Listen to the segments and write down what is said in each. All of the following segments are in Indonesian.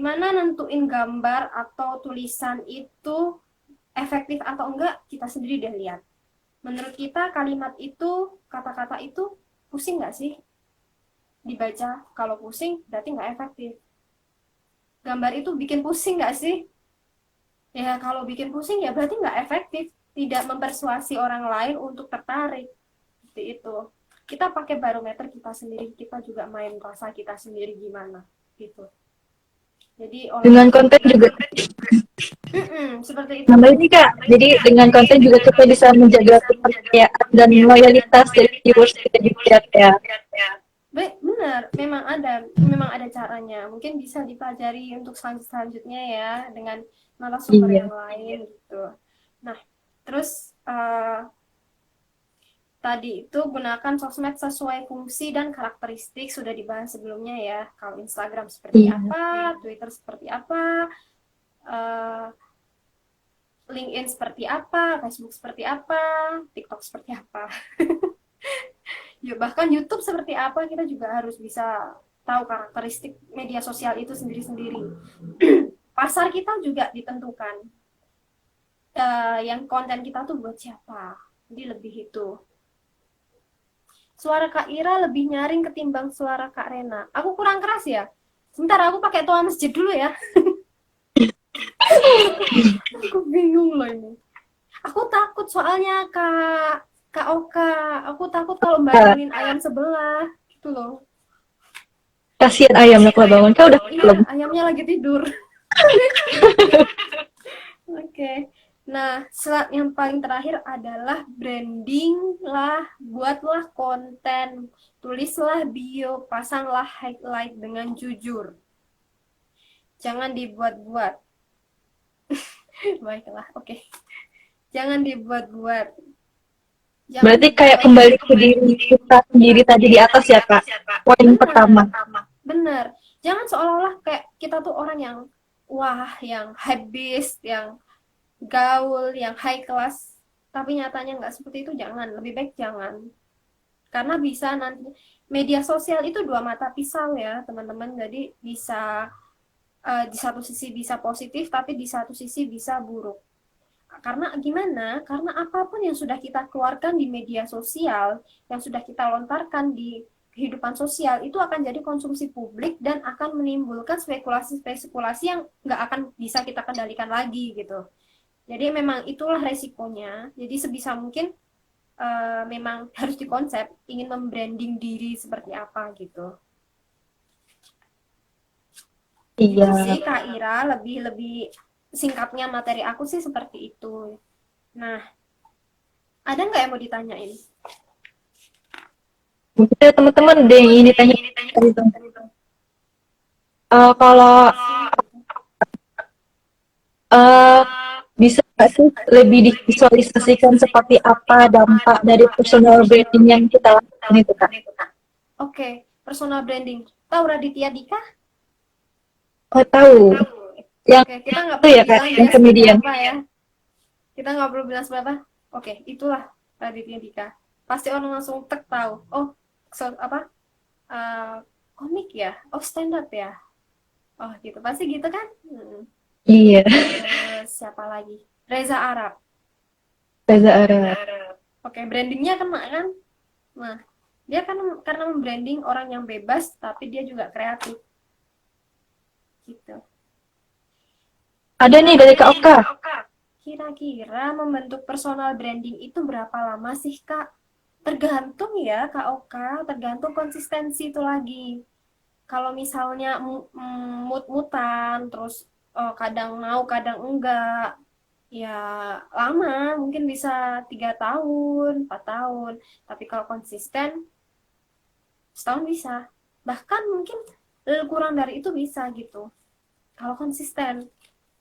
Gimana nentuin gambar atau tulisan itu efektif atau enggak, kita sendiri deh lihat. Menurut kita kalimat itu, kata-kata itu pusing nggak sih dibaca? Kalau pusing berarti nggak efektif. Gambar itu bikin pusing nggak sih? Ya kalau bikin pusing ya berarti nggak efektif, tidak mempersuasi orang lain untuk tertarik. Seperti itu. Kita pakai barometer kita sendiri, kita juga main rasa kita sendiri gimana gitu. Jadi Dengan olahraga konten juga. seperti itu. Nama ini Kak, jadi dengan konten juga kita bisa menjaga kepercayaan dan loyalitas dari viewers kita juga ya. Benar, memang ada caranya. Mungkin bisa dipelajari untuk selanjutnya ya dengan narasumber Iya. yang lain gitu. Nah, terus tadi itu gunakan sosmed sesuai fungsi dan karakteristik, sudah dibahas sebelumnya ya. Kalau Instagram seperti Iya. apa, Twitter seperti apa, eh, LinkedIn seperti apa, Facebook seperti apa, TikTok seperti apa. Ya, bahkan YouTube seperti apa, kita juga harus bisa tahu karakteristik media sosial itu sendiri-sendiri. Pasar kita juga ditentukan, yang konten kita tuh buat siapa. Jadi lebih itu. Suara Kak Ira lebih nyaring ketimbang suara Kak Rena. Aku kurang keras ya? Sebentar, aku pakai toa masjid dulu ya. Aku bingung loh ini. Aku takut soalnya Kak Oka. Aku takut kalau Kak, bangunin ayam sebelah. Gitu loh. kasihan ayamnya kalau bangun. Kak udah Iya, belum? ayamnya lagi tidur. Oke. Nah, yang paling terakhir adalah branding lah, buatlah konten, tulislah bio, pasanglah highlight dengan jujur. Jangan dibuat-buat. Baiklah, oke. Jangan dibuat-buat. Jangan Berarti dibuat. kayak kembali ke diri kita sendiri tadi di atas ya Kak. Poin Benar, pertama. benar. Jangan seolah-olah kayak kita tuh orang yang wah, yang habis, yang gaul, yang high class, tapi nyatanya nggak seperti itu. Jangan, lebih baik jangan, karena bisa nanti media sosial itu dua mata pisau ya teman-teman. Jadi bisa, di satu sisi bisa positif, tapi di satu sisi bisa buruk. Karena gimana? Karena apapun yang sudah kita keluarkan di media sosial, yang sudah kita lontarkan di kehidupan sosial, itu akan jadi konsumsi publik dan akan menimbulkan spekulasi-spekulasi yang nggak akan bisa kita kendalikan lagi gitu. Jadi memang itulah resikonya. Jadi sebisa mungkin, memang harus dikonsep ingin membranding diri seperti apa gitu. Iya. Gitu sih Kak Ira, lebih lebih singkatnya materi aku sih seperti itu. Nah, ada nggak yang mau ditanyain? Mungkin ada teman-teman deh yang ini tanya gitu. Kalau eh bisa nggak sih lebih divisualisasikan seperti apa dampak dari personal branding yang kita lakukan itu Kak? Oke, personal branding. Tahu Raditya Dika? Oh tahu. Yang Oke, kita nggak itu perlu ya Kak, bilang yang dia seperti komedian. apa ya. Kita nggak perlu bilang seperti apa. Oke, itulah Raditya Dika. Pasti orang langsung tek tahu. Oh, apa? eh, komik ya? Oh, stand up ya? Oh, gitu. Pasti gitu kan? Iya, Siapa lagi? Reza Arab. Reza Arab. Oke, brandingnya kena kan? Nah, dia kan karena membranding orang yang bebas, tapi dia juga kreatif. Gitu. Ada nih dari Kak Oka. Kira-kira membentuk personal branding itu berapa lama sih, Kak? Tergantung ya, Kak Oka. Tergantung konsistensi itu lagi. Kalau misalnya mut-mutan, terus kadang mau, kadang enggak, ya lama, mungkin bisa 3 tahun, 4 tahun. Tapi kalau konsisten, setahun bisa. Bahkan mungkin kurang dari itu bisa gitu. Kalau konsisten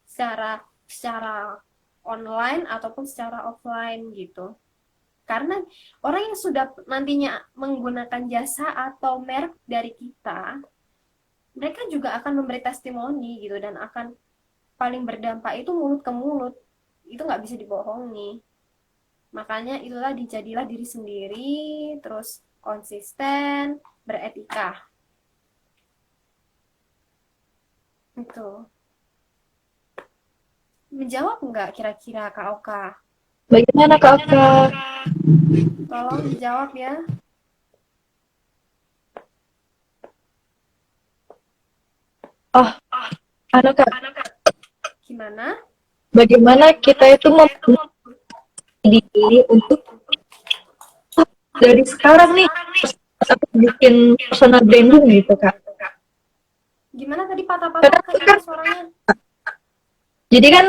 secara secara online ataupun secara offline gitu. Karena orang yang sudah nantinya menggunakan jasa atau merek dari kita, mereka juga akan memberi testimoni gitu, dan akan paling berdampak itu mulut ke mulut. Itu nggak bisa dibohongi. Makanya itulah, dijadilah diri sendiri, terus konsisten, beretika. Itu menjawab nggak kira-kira Kak Oka? Bagaimana Kak Oka? Tolong dijawab ya. Oh, anu Kak, Gimana? bagaimana kita itu mempunyai diri untuk dari sekarang nih aku bikin personal branding gitu Kak. Gimana tadi patah-patah Kadang Kak tuh ini kan, suaranya? jadi kan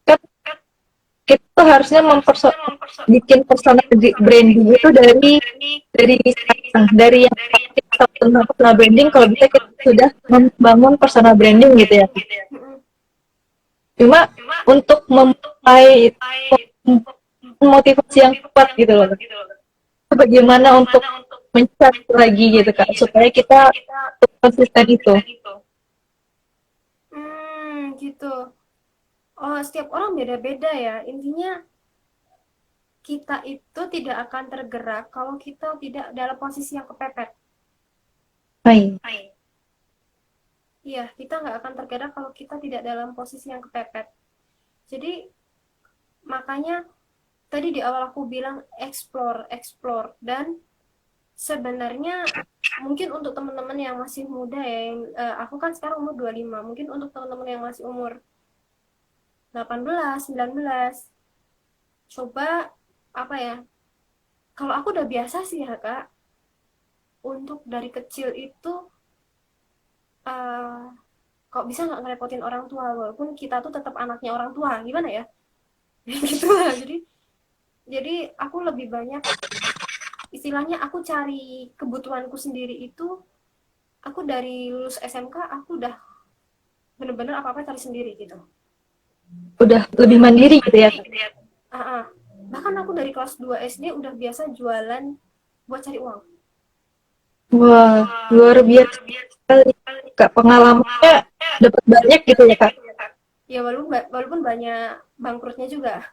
kan kita tuh harusnya bikin personal branding itu dari sekarang, dari yang kita tahu tentang personal branding. Kalau bisa kita sudah membangun personal branding gitu ya. Mm-mm. Cuma untuk memulai motivasi yang kuat gitu loh. Bagaimana untuk mencari lagi gitu Kak, supaya kita konsisten itu. Gitu. Oh, setiap orang beda-beda ya. Intinya kita itu tidak akan tergerak kalau kita tidak dalam posisi yang kepepet. Hai. Iya, kita nggak akan tergerak kalau kita tidak dalam posisi yang kepepet. Jadi makanya tadi di awal aku bilang explore, explore. Dan sebenarnya mungkin untuk teman-teman yang masih muda ya, aku kan sekarang umur 25, mungkin untuk teman-teman yang masih umur 18, 19, coba apa ya? Kalau aku udah biasa sih ya Kak, untuk dari kecil itu eh, kok bisa nggak ngerepotin orang tua walaupun kita tuh tetap anaknya orang tua, gimana ya? Gitu lah. Jadi aku lebih banyak istilahnya aku cari kebutuhanku sendiri itu, aku dari lulus SMK aku udah bener-bener apa-apa cari sendiri gitu. Udah lebih mandiri gitu ya Kak. Ah, ah. Bahkan aku dari kelas 2 SD udah biasa jualan buat cari uang. Wah, luar biasa sekali Kak, pengalamannya dapat banyak gitu ya Kak. Ya walaupun banyak bangkrutnya juga.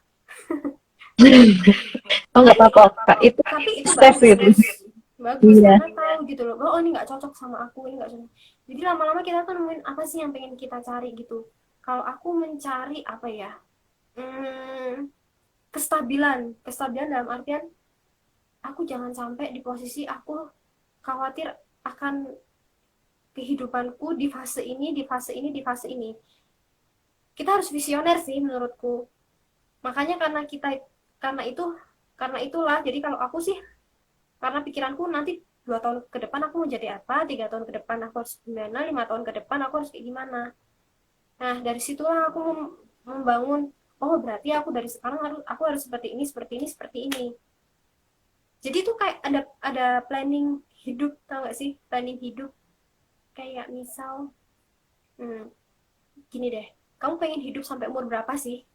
Oh nggak apa-apa Kak, itu Tapi itu safe bagus. itu. Bagus Iya, karena tahu gitu loh. Oh, ini nggak cocok sama aku, ini nggak cocok. Jadi lama-lama kita tuh nemuin apa sih yang pengen kita cari gitu. Kalau aku mencari apa ya? Hmm, kestabilan dalam artian aku jangan sampai di posisi aku khawatir akan kehidupanku di fase ini, di fase ini, di fase ini. Kita harus visioner sih menurutku. Makanya karena itu karena itulah jadi kalau aku sih karena pikiranku nanti 2 tahun ke depan aku mau jadi apa, 3 tahun ke depan aku harus gimana, 5 tahun ke depan aku harus kayak gimana. Nah dari situlah aku membangun, oh berarti aku dari sekarang aku harus seperti ini, seperti ini, seperti ini. Jadi itu kayak ada planning hidup, tau gak sih planning hidup. Kayak misal hmm, gini deh, kamu pengen hidup sampai umur berapa sih?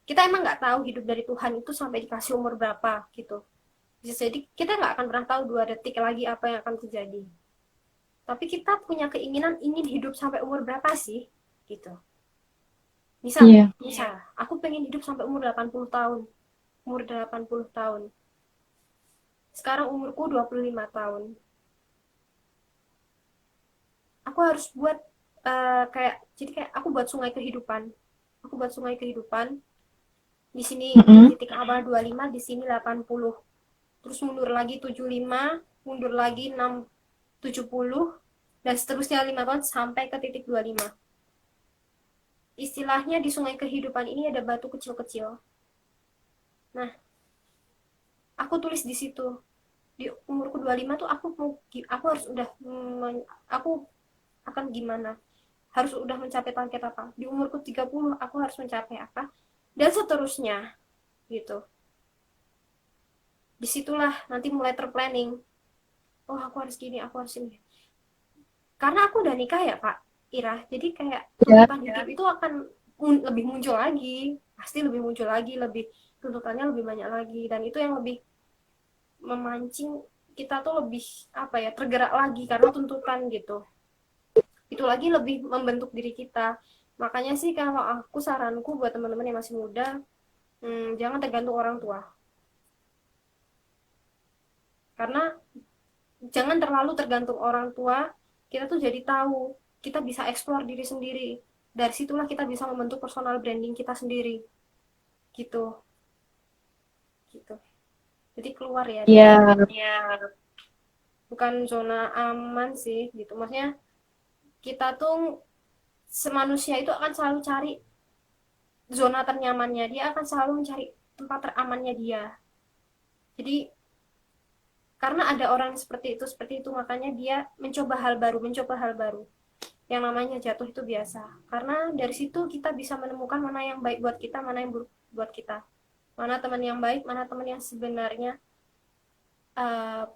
Kita emang nggak tahu hidup dari Tuhan itu sampai dikasih umur berapa gitu. Bisa jadi kita nggak akan pernah tahu 2 detik lagi apa yang akan terjadi. Tapi kita punya keinginan ingin hidup sampai umur berapa sih? Gitu. Misal nih, iya. misal aku pengen hidup sampai umur 80 tahun. Umur 80 tahun. Sekarang umurku 25 tahun. Aku harus buat kayak aku buat sungai kehidupan. Aku buat sungai kehidupan. Di sini di Mm-mm. titik awal 25, di sini 80. Terus mundur lagi 75, mundur lagi 6, 70, dan seterusnya 5 tahun sampai ke titik 25. Istilahnya di sungai kehidupan ini ada batu kecil-kecil. Nah, aku tulis di situ. Di umurku 25 tuh aku harus udah aku akan gimana? Harus udah mencapai target apa? Di umurku 30 aku harus mencapai apa? Dan seterusnya gitu. Disitulah nanti mulai terplanning. Oh, aku harus gini, aku harus ini. Karena aku udah nikah ya, Kak Ira. Jadi kayak Ya, tuntutan hidup itu akan lebih muncul lagi. Pasti lebih muncul lagi, lebih tuntutannya lebih banyak lagi, dan itu yang lebih memancing kita tuh lebih apa ya, tergerak lagi karena tuntutan gitu. Itu lagi lebih membentuk diri kita. Makanya sih kalau aku saranku buat teman-teman yang masih muda, jangan tergantung orang tua. Karena jangan terlalu tergantung orang tua, kita tuh jadi tahu. kita bisa explore diri sendiri. Dari situlah kita bisa membentuk personal branding kita sendiri. Gitu. Gitu. Jadi keluar ya dari Ya, ya, bukan zona aman sih gitu. Maksudnya kita tuh semanusia itu akan selalu cari zona ternyamannya. Dia akan selalu mencari tempat teramannya dia. Jadi karena ada orang seperti itu makanya dia mencoba hal baru, mencoba hal baru. Yang namanya jatuh itu biasa. Karena dari situ kita bisa menemukan mana yang baik buat kita, mana yang buruk buat kita. Mana teman yang baik, mana teman yang sebenarnya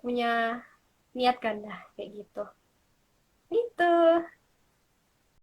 punya niat ganda kayak gitu. Gitu.